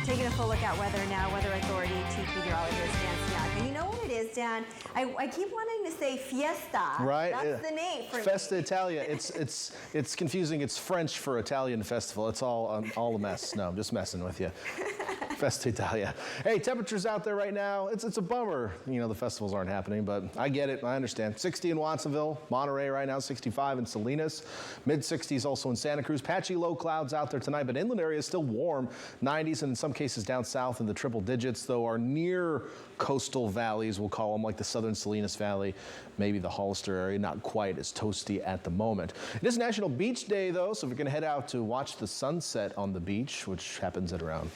Taking a full look at weather now, Weather Authority Chief Meteorologist Dan. And you know what it is, Dan? I keep wanting to say fiesta. Right. That's the name for Festa me. Italia. It's confusing. It's French for Italian festival. It's all a mess. No, I'm just messing with you. Festa Italia. Hey, temperatures out there right now. It's a bummer. You know, the festivals aren't happening, but I get it. I understand. 60 in Watsonville, Monterey right now, 65 in Salinas, mid-60s also in Santa Cruz. Patchy low clouds out there tonight, but inland areas still warm, 90s, and in some cases down south in the triple digits, though our near coastal valleys, we'll call them, like the southern Salinas Valley, maybe the Hollister area, not quite as toasty at the moment. It is National Beach Day, though, so if you're going to head out to watch the sunset on the beach, which happens at around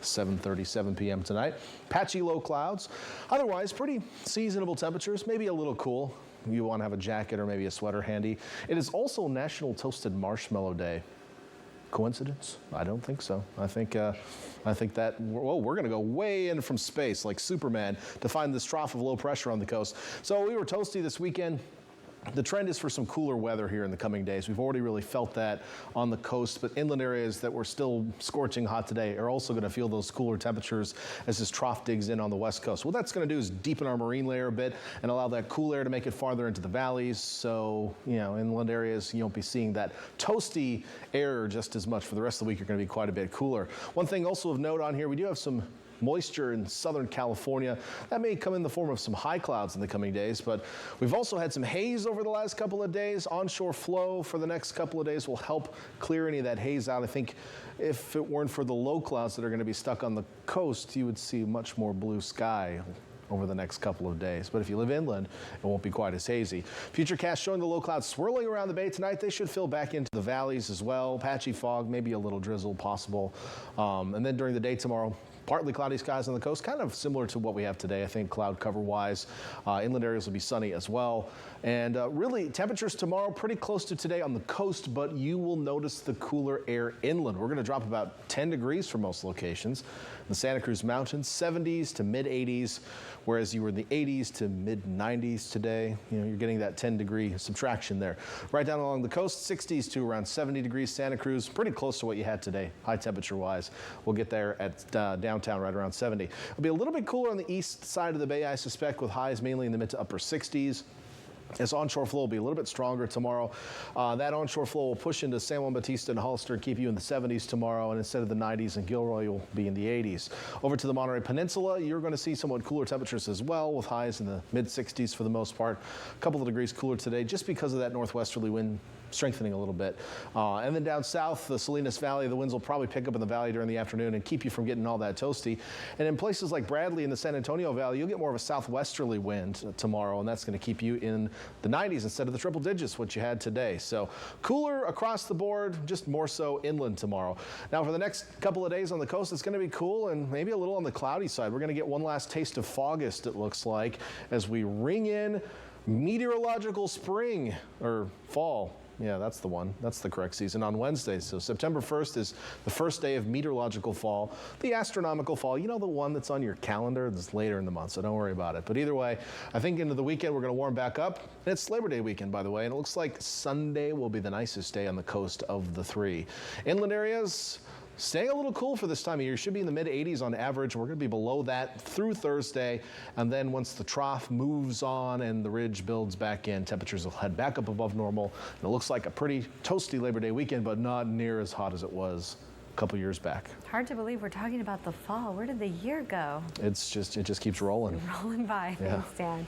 7:37 p.m. tonight. Patchy low clouds. Otherwise, pretty seasonable temperatures, maybe a little cool. You want to have a jacket or maybe a sweater handy. It is also National Toasted Marshmallow Day. Coincidence? I don't think so. I think that, well, we're going to go way in from space like Superman to find this trough of low pressure on the coast. So we were toasty this weekend. The trend is for some cooler weather here in the coming days. We've already really felt that on the coast, but inland areas that were still scorching hot today are also going to feel those cooler temperatures as this trough digs in on the west coast. What that's going to do is deepen our marine layer a bit and allow that cool air to make it farther into the valleys. So, you know, inland areas, you won't be seeing that toasty air just as much. For the rest of the week, you're going to be quite a bit cooler. One thing also of note on here, we do have some moisture in Southern California. That may come in the form of some high clouds in the coming days, but we've also had some haze over the last couple of days. Onshore flow for the next couple of days will help clear any of that haze out. I think if it weren't for the low clouds that are going to be stuck on the coast, you would see much more blue sky over the next couple of days. But if you live inland, it won't be quite as hazy. FUTURECAST showing the low clouds swirling around the bay tonight. They should fill back into the valleys as well. Patchy fog, maybe a little drizzle possible. And then during the day tomorrow, partly cloudy skies on the coast, kind of similar to what we have today, I think, cloud cover-wise. Inland areas will be sunny as well. And really, temperatures tomorrow pretty close to today on the coast, but you will notice the cooler air inland. We're going to drop about 10 degrees for most locations. The Santa Cruz Mountains, 70s to mid-80s, whereas you were in the 80s to mid-90s today. You know, you're getting that 10-degree subtraction there. Right down along the coast, 60s to around 70 degrees. Santa Cruz, pretty close to what you had today, high temperature-wise. We'll get there at downtown right around 70. It'll be a little bit cooler on the east side of the bay, I suspect, with highs mainly in the mid to upper 60s. As onshore flow will be a little bit stronger tomorrow. That onshore flow will push into San Juan Bautista and Hollister and keep you in the 70s tomorrow, and instead of the 90s in Gilroy, you'll be in the 80s. Over to the Monterey Peninsula, you're going to see somewhat cooler temperatures as well, with highs in the mid-60s for the most part. A couple of degrees cooler today just because of that northwesterly wind strengthening a little bit. And then down south, the Salinas Valley, the winds will probably pick up in the valley during the afternoon and keep you from getting all that toasty. And in places like Bradley and the San Antonio Valley, you'll get more of a southwesterly wind tomorrow, and that's going to keep you in the 90s instead of the triple digits, what you had today. So cooler across the board, just more so inland tomorrow. Now for the next couple of days on the coast, it's going to be cool and maybe a little on the cloudy side. We're going to get one last taste of August, it looks like, as we ring in meteorological spring, or fall. Yeah, that's the one. That's the correct season on Wednesday. So September 1st is the first day of meteorological fall. The astronomical fall, you know, the one that's on your calendar, that's later in the month, so don't worry about it. But either way, I think into the weekend we're going to warm back up. And it's Labor Day weekend, by the way, and it looks like Sunday will be the nicest day on the coast of the three. Inland areas, staying a little cool for this time of year. Should be in the mid-80s on average. We're going to be below that through Thursday. And then once the trough moves on and the ridge builds back in, temperatures will head back up above normal. And it looks like a pretty toasty Labor Day weekend, but not near as hot as it was a couple years back. Hard to believe we're talking about the fall. Where did the year go? It just keeps rolling. Rolling by. Yeah. Thanks, Dan.